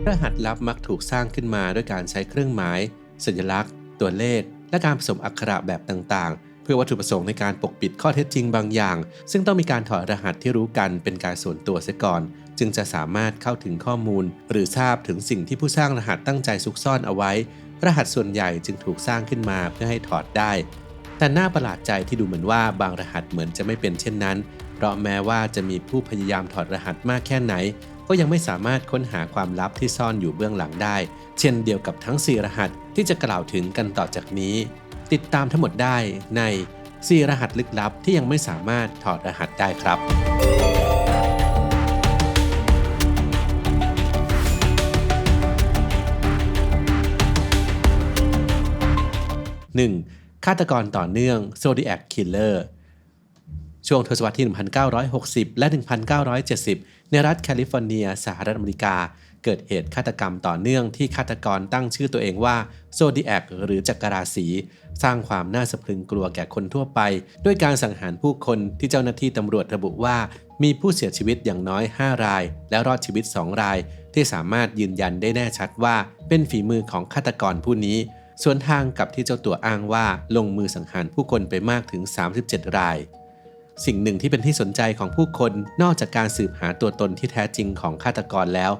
รหัสลับมักถูกสร้างขึ้นมาด้วยการใช้เครื่องหมายสัญลักษณ์ตัวเลขและการผสมอักขระแบบต่างๆเพื่อวัตถุประสงค์ในการปกปิดข้อเท็จจริงบางอย่างซึ่งต้องมีการถอดรหัสที่รู้กันเป็นการส่วนตัวเสียก่อนจึงจะสามารถเข้าถึงข้อมูลหรือทราบถึงสิ่งที่ผู้สร้างรหัสตั้งใจซุกซ่อนเอาไว้รหัสส่วนใหญ่จึงถูกสร้างขึ้นมาเพื่อให้ถอดได้แต่น่าประหลาดใจที่ดูเหมือนว่าบางรหัสเหมือนจะไม่เป็นเช่นนั้นเพราะแม้ว่าจะมีผู้พยายามถอดรหัสมากแค่ไหนก็ยังไม่สามารถค้นหาความลับที่ซ่อนอยู่เบื้องหลังได้เช่นเดียวกับทั้ง4รหัสที่จะกล่าวถึงกันต่อจากนี้ติดตามทั้งหมดได้ใน4รหัสลึกลับที่ยังไม่สามารถถอดรหัสได้ครับ 1. ฆาตกรต่อเนื่อง Zodiac Killer ช่วงทศวรรษที่ 1960 และ 1970 ในรัฐแคลิฟอร์เนีย สหรัฐอเมริกา เกิดเหตุฆาตกรรมต่อเนื่องที่ฆาตกรตั้งชื่อตัวเองว่า Zodiac หรือจักรราศีสร้างความน่าสะพรึงกลัวแก่คนทั่วไปด้วยการสังหารผู้คนที่เจ้าหน้าที่ตำรวจระบุว่ามีผู้เสียชีวิตอย่างน้อย 5 รายและรอดชีวิต 2 รายที่สามารถยืนยันได้แน่ชัดว่าเป็นฝีมือของฆาตกรผู้นี้สวนทางกับที่เจ้าตัวอ้างว่าลงมือสังหารผู้คนไปมากถึง 37 รายสิ่งหนึ่งที่เป็นที่สนใจของผู้คนนอกจากการสืบหาตัวตนที่แท้จริงของฆาตกรแล้ว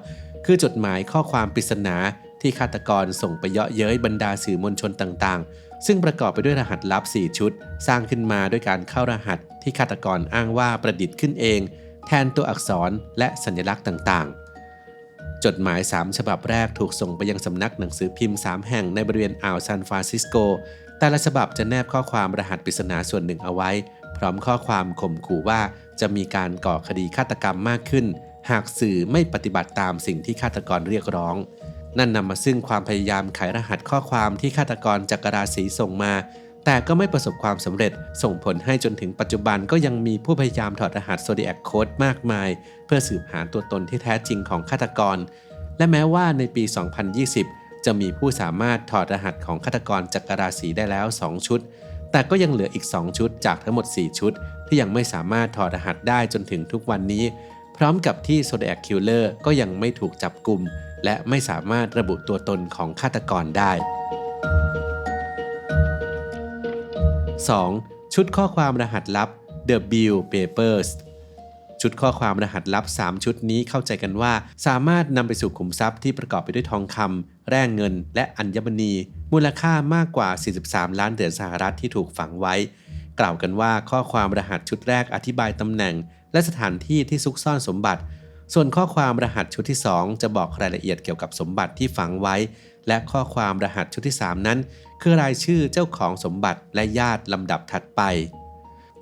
คือจดหมายข้อความปริศนาที่ฆาตกรส่งไปเยาะเย้ยบรรดาสื่อมวลชนต่างๆซึ่งประกอบไปด้วยรหัสลับ 4 ชุดสร้างขึ้นมาด้วยการเข้ารหัสที่ฆาตกรอ้างว่าประดิษฐ์ขึ้นเองแทนตัวอักษรและสัญลักษณ์ต่างๆจดหมาย3ฉบับแรกถูกส่งไปยังสำนักหนังสือพิมพ์3แห่งในบริเวณอ่าวซานฟรานซิสโกแต่ละฉบับจะแนบข้อความรหัสปริศนาส่วนหนึ่งเอาไว้พร้อมข้อความข่มขู่ว่าจะมีการก่อคดีฆาตกรรมมากขึ้นหากสื่อไม่ปฏิบัติตามสิ่งที่ฆาตกรเรียกร้องนั่นนำมาซึ่งความพยายามไขรหัสข้อความที่ฆาตกรจักรราศีส่งมาแต่ก็ไม่ประสบความสำเร็จส่งผลให้จนถึงปัจจุบันก็ยังมีผู้พยายามถอดรหัส Zodiac Code มากมายเพื่อสืบหาตัวตนที่แท้จริงของฆาตกรและแม้ว่าในปี 2020 จะมีผู้สามารถถอดรหัสของฆาตกรจักรราศีได้แล้ว 2 ชุดแต่ก็ยังเหลืออีก 2 ชุดจากทั้งหมด 4 ชุดที่ยังไม่สามารถถอดรหัสได้จนถึงทุกวันนี้พร้อมกับที่ Zodiac Killer ก็ยังไม่ถูกจับกุมและไม่สามารถระบุตัวตนของฆาตกรได้ 2. ชุดข้อความรหัสลับ The Bill Papers ชุดข้อความรหัสลับ 3 ชุดนี้เข้าใจกันว่าสามารถนำไปสู่ขุมทรัพย์ที่ประกอบไปด้วยทองคำแร่เงินและอัญมณีมูลค่ามากกว่า 43 ล้านเหรียญสหรัฐที่ถูกฝังไว้กล่าวกันว่าข้อความรหัสชุดแรกอธิบายตำแหน่งและสถานที่ที่ซุกซ่อนสมบัติส่วนข้อความรหัสชุดที่ 2 จะบอกรายละเอียดเกี่ยวกับสมบัติที่ฝังไว้และข้อความรหัสชุดที่ 3 นั้นคือรายชื่อเจ้าของสมบัติและญาติลำดับถัดไป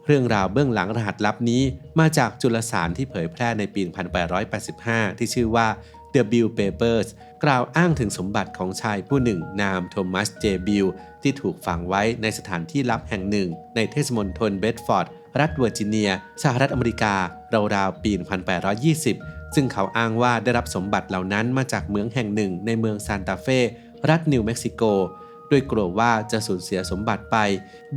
เรื่องราวเบื้องหลังรหัสลับนี้มาจากจุลสารที่เผยแพร่ในปี 1885 ที่ชื่อว่า The Bill Papers กล่าวอ้างถึงสมบัติของชายผู้หนึ่งนามโทมัส เจ บิลที่ถูกฝังไว้ในสถานที่ลับแห่งหนึ่งในเทศมณฑลเบดฟอร์ดรัฐเวอร์จิเนียสหรัฐอเมริการาวๆปี 1820 ซึ่งเขาอ้างว่าได้รับสมบัติเหล่านั้นมาจากเหมืองแห่งหนึ่งในเมืองซานตาเฟ่รัฐนิวเม็กซิโกโดยกลัวว่าจะสูญเสียสมบัติไป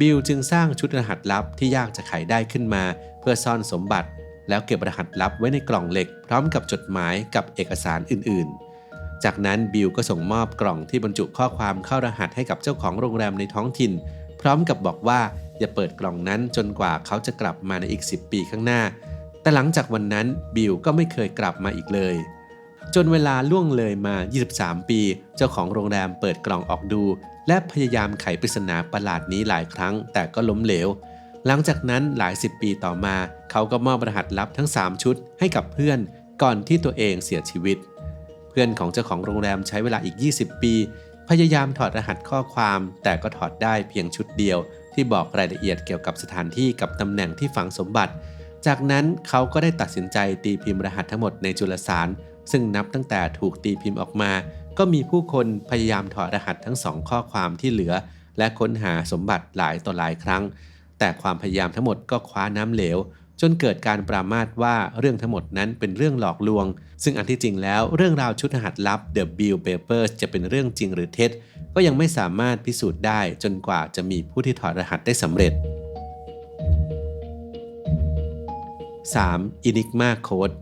บิลจึงสร้างชุดรหัสลับที่ยากจะไขได้ขึ้นมาเพื่อซ่อนสมบัติแล้วเก็บรหัสลับไว้ในกล่องเหล็กพร้อมกับจดหมายกับเอกสารอื่นๆจากนั้นบิลก็ส่งมอบกล่องที่บรรจุข้อความเข้ารหัสให้กับเจ้าของโรงแรมในท้องถิ่นพร้อมกับบอกว่าอย่าเปิดกล่องนั้นจนกว่าเขาจะกลับมาในอีก10 ปีข้างหน้าแต่หลังจากวันนั้นบิลก็ไม่เคยกลับมาอีกเลยจนเวลาล่วงเลยมา23 ปีเจ้าของโรงแรมเปิดกล่องออกดูและพยายามไขปริศนาประหลาดนี้หลายครั้งแต่ก็ล้มเหลวหลังจากนั้นหลาย10 ปีต่อมาเขาก็มอบรหัสลับทั้ง3 ชุดให้กับเพื่อนก่อนที่ตัวเองเสียชีวิตเพื่อนของเจ้าของโรงแรมใช้เวลาอีก20 ปีพยายามถอดรหัสข้อความแต่ก็ถอดได้เพียงชุดเดียวที่บอกรายละเอียดเกี่ยวกับสถานที่กับตำแหน่งที่ฝังสมบัติจากนั้นเขาก็ได้ตัดสินใจตีพิมพ์รหัสทั้งหมดในจุลสารซึ่งนับตั้งแต่ถูกตีพิมพ์ออกมาก็มีผู้คนพยายามถอดรหัสทั้ง2ข้อความที่เหลือและค้นหาสมบัติหลายต่อหลายครั้งแต่ความพยายามทั้งหมดก็คว้าน้ำเหลวจนเกิดการปรามาสว่าเรื่องทั้งหมดนั้นเป็นเรื่องหลอกลวงซึ่งอันที่จริงแล้วเรื่องราวชุดรหัสลับ The Bill Papers จะเป็นเรื่องจริงหรือเท็จก็ยังไม่สามารถพิสูจน์ได้จนกว่าจะมีผู้ที่ถอดรหัสได้สำเร็จ 3. Enigma Code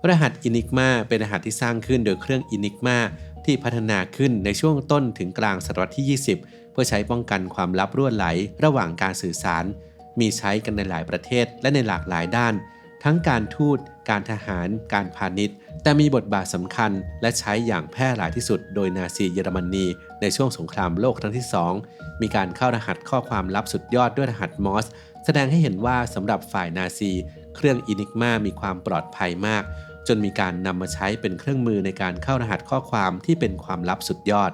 รหัส Enigma เป็นรหัสที่สร้างขึ้นโดยเครื่อง Enigma ที่พัฒนาขึ้นในช่วงต้นถึงกลางศตวรรษที่ 20 เพื่อใช้ป้องกันความลับรั่วไหลระหว่างการสื่อสารมีใช้กันในหลายประเทศและในหลากหลายด้านทั้งการทูตการทหารการพาณิชย์แต่มีบทบาทสำคัญและใช้อย่างแพร่หลายที่สุดโดยนาซีเยอรมนีในช่วงสงครามโลกครั้งที่ 2มีการเข้ารหัสข้อความลับสุดยอดด้วยรหัสมอร์สแสดงให้เห็นว่าสำหรับฝ่ายนาซีเครื่อง Enigma มีความปลอดภัยมากจนมีการนำมาใช้เป็นเครื่องมือในการเข้ารหัสข้อความที่เป็นความลับสุดยอด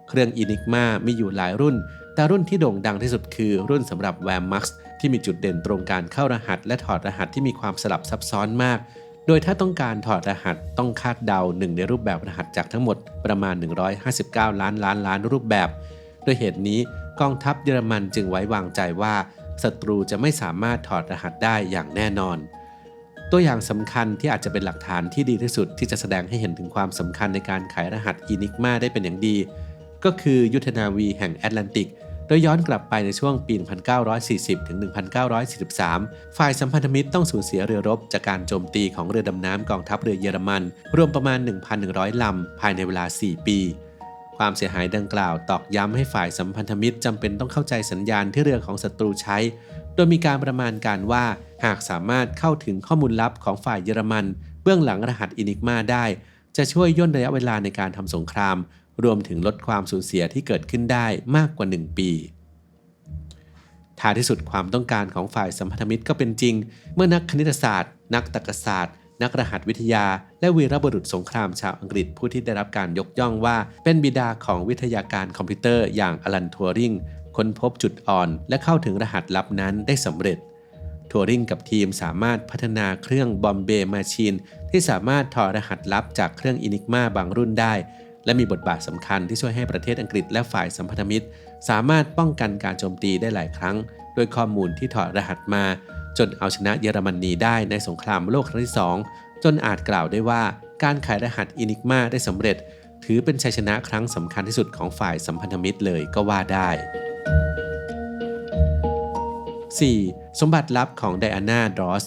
เครื่อง Enigma มีอยู่หลายรุ่นแต่รุ่นที่โด่งดังที่สุดคือรุ่นสำหรับ Wehrmacht ที่มีจุดเด่นตรงการเข้ารหัสและถอดรหัสที่มีความสลับซับซ้อนมากโดยถ้าต้องการถอดรหัสต้องคาดเดาหนึ่งในรูปแบบรหัสจากทั้งหมดประมาณ159ล้านรูปแบบด้วยเหตุนี้กองทัพเยอรมันจึงไว้วางใจว่าศัตรูจะไม่สามารถถอดรหัสได้อย่างแน่นอนตัวอย่างสำคัญที่อาจจะเป็นหลักฐานที่ดีที่สุดที่จะแสดงให้เห็นถึงความสำคัญในการไขรหัส Enigma ได้เป็นอย่างดีก็คือยุทธนาวีแห่งแอตแลนติกโดยย้อนกลับไปในช่วงปี 1940 ถึง 1943 ฝ่ายสัมพันธมิตรต้องสูญเสียเรือรบจากการโจมตีของเรือดำน้ำกองทัพเรือเยอรมันรวมประมาณ 1,100 ลำภายในเวลา 4 ปี ความเสียหายดังกล่าวตอกย้ำให้ฝ่ายสัมพันธมิตรจำเป็นต้องเข้าใจสัญญาณที่เรือของศัตรูใช้โดยมีการประมาณการว่าหากสามารถเข้าถึงข้อมูลลับของฝ่ายเยอรมันเบื้องหลังรหัส Enigma ได้จะช่วยย่นระยะเวลาในการทำสงครามรวมถึงลดความสูญเสียที่เกิดขึ้นได้มากกว่า 1 ปีท้ายที่สุดความต้องการของฝ่ายสัมพันธมิตรก็เป็นจริงเมื่อนักคณิตศาสตร์นักตรรกศาสตร์นักรหัสวิทยาและวีรบุรุษสงครามชาวอังกฤษผู้ที่ได้รับการยกย่องว่าเป็นบิดาของวิทยาการคอมพิวเตอร์อย่างอลัน ทัวริงค้นพบจุดอ่อนและเข้าถึงรหัสลับนั้นได้สำเร็จทัวริงกับทีมสามารถพัฒนาเครื่องบอมเบย์มาชีนที่สามารถถอดรหัสลับจากเครื่อง Enigma บางรุ่นได้และมีบทบาทสำคัญที่ช่วยให้ประเทศอังกฤษและฝ่ายสัมพันธมิตรสามารถป้องกันการโจมตีได้หลายครั้งด้วยข้อมูลที่ถอดรหัสมาจนเอาชนะเยอรมนีได้ในสงครามโลกครั้งที่ 2จนอาจกล่าวได้ว่าการไขรหัส Enigma ได้สำเร็จถือเป็นชัยชนะครั้งสำคัญที่สุดของฝ่ายสัมพันธมิตรเลยก็ว่าได้ 4. สมบัติลับของไดอาน่า ดรอส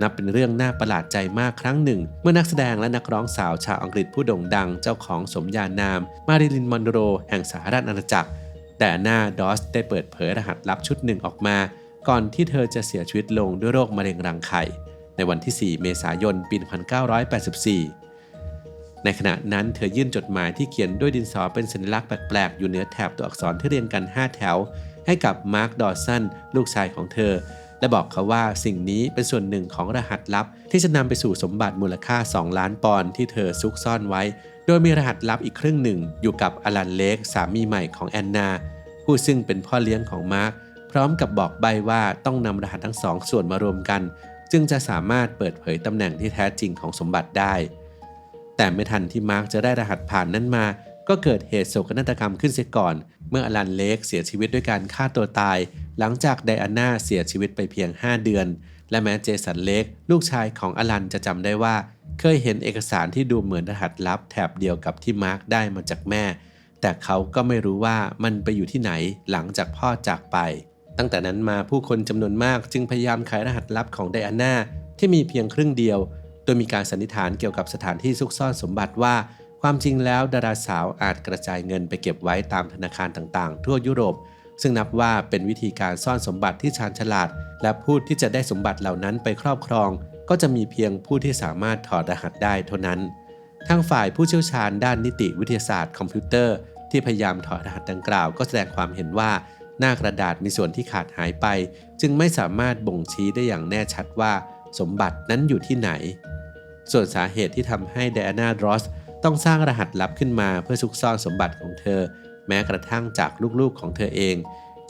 นับเป็นเรื่องน่าประหลาดใจมากครั้งหนึ่งเมื่อนักแสดงและนักร้องสาวชาวอังกฤษผู้โด่งดังเจ้าของสมญานามมาริลิน มอนโรแห่งสหราชอาณาจักรไดอาน่า ดรอสได้เปิดเผยรหัสลับชุดหนึ่งออกมาก่อนที่เธอจะเสียชีวิตลงด้วยโรคมะเร็งรังไข่ในวันที่ 4 เมษายน ปี 1984 ในขณะนั้นเธอยื่นจดหมายที่เขียนด้วยดินสอเป็นสัญลักษณ์แปลกๆอยู่เหนือแถบตัวอักษรที่เรียงกัน 5 แถวให้กับมาร์ค ดอร์สันลูกชายของเธอและบอกเขาว่าสิ่งนี้เป็นส่วนหนึ่งของรหัสลับที่จะนำไปสู่สมบัติมูลค่า 2 ล้านปอนด์ที่เธอซุกซ่อนไว้โดยมีรหัสลับอีกครึ่งหนึ่งอยู่กับอลัน เลกสามีใหม่ของแอนนาผู้ซึ่งเป็นพ่อเลี้ยงของมาร์คพร้อมกับบอกใบ้ว่าต้องนำรหัสทั้งสองส่วนมารวมกันจึงจะสามารถเปิดเผยตำแหน่งที่แท้จริงของสมบัติได้แต่ไม่ทันที่มาร์คจะได้รหัสผ่านนั้นมาก็เกิดเหตุโศกนาฏกรรมขึ้นเสียก่อนเมื่ออลัน เลกเสียชีวิตด้วยการฆ่าตัวตายหลังจากไดอาน่าเสียชีวิตไปเพียง 5 เดือนและแม้เจสัน เลกลูกชายของอลันจะจำได้ว่าเคยเห็นเอกสารที่ดูเหมือนรหัสลับแถบเดียวกับที่มาร์คได้มาจากแม่แต่เขาก็ไม่รู้ว่ามันไปอยู่ที่ไหนหลังจากพ่อจากไปตั้งแต่นั้นมาผู้คนจำนวนมากจึงพยายามไขรหัสลับของไดอาน่าที่มีเพียงครึ่งเดียวโดยมีการสันนิษฐานเกี่ยวกับสถานที่ซุกซ่อนสมบัติว่าความจริงแล้วดาราสาวอาจกระจายเงินไปเก็บไว้ตามธนาคารต่างๆทั่วยุโรปซึ่งนับว่าเป็นวิธีการซ่อนสมบัติที่ชาญฉลาดและผู้ที่จะได้สมบัติเหล่านั้นไปครอบครองก็จะมีเพียงผู้ที่สามารถถอดรหัสได้เท่านั้นทางฝ่ายผู้เชี่ยวชาญด้านนิติวิทยาศาสตร์คอมพิวเตอร์ที่พยายามถอดรหัสดังกล่าวก็แสดงความเห็นว่าหน้ากระดาษมีส่วนที่ขาดหายไปจึงไม่สามารถบ่งชี้ได้อย่างแน่ชัดว่าสมบัตินั้นอยู่ที่ไหนส่วนสาเหตุที่ทำให้ไดอาน่า ดรอสต้องสร้างรหัสลับขึ้นมาเพื่อซุกซ่อนสมบัติของเธอแม้กระทั่งจากลูกๆของเธอเอง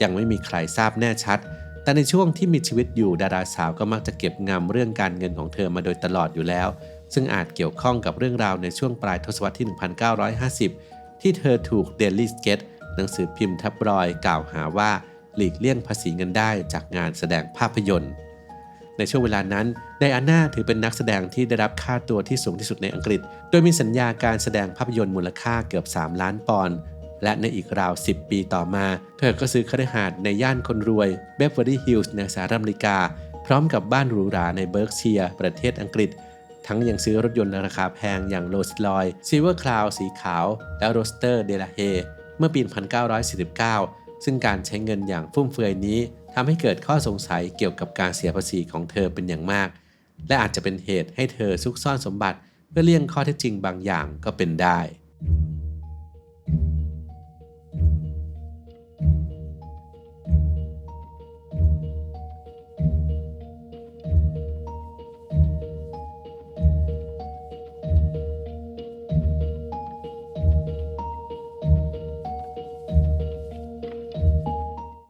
ยังไม่มีใครทราบแน่ชัดแต่ในช่วงที่มีชีวิตอยู่ดาราสาวก็มักจะเก็บงำเรื่องการเงินของเธอมาโดยตลอดอยู่แล้วซึ่งอาจเกี่ยวข้องกับเรื่องราวในช่วงปลายทศวรรษที่ 1950 ที่เธอถูก Daily Sketch หนังสือพิมพ์แท็บลอยด์กล่าวหาว่าหลีกเลี่ยงภาษีเงินได้จากงานแสดงภาพยนตร์ในช่วงเวลานั้นไดอาน่าถือเป็นนักแสดงที่ได้รับค่าตัวที่สูงที่สุดในอังกฤษโดยมีสัญญาการแสดงภาพยนตร์มูลค่าเกือบ 3 ล้านปอนด์และในอีกราว 10 ปีต่อมาเธอก็ซื้อคฤหาสน์ในย่านคนรวยเบเวอร์ลี่ฮิลส์ในสหรัฐอเมริกาพร้อมกับบ้านหรูหราในเบิร์กเชียร์ประเทศอังกฤษ ทั้งยังซื้อรถยนต์ราคาแพงอย่างโรลส์รอยซ์ซิลเวอร์คลาวด์สีขาวและโรสเตอร์เดลาเฮเมื่อปี 1949 ซึ่งการใช้เงินอย่างฟุ่มเฟือยนี้ทำให้เกิดข้อสงสัยเกี่ยวกับการเสียภาษีของเธอเป็นอย่างมากและอาจจะเป็นเหตุให้เธอซุกซ่อนสมบัติเพื่อเลี่ยงข้อเท็จจริงบางอย่างก็เป็นได้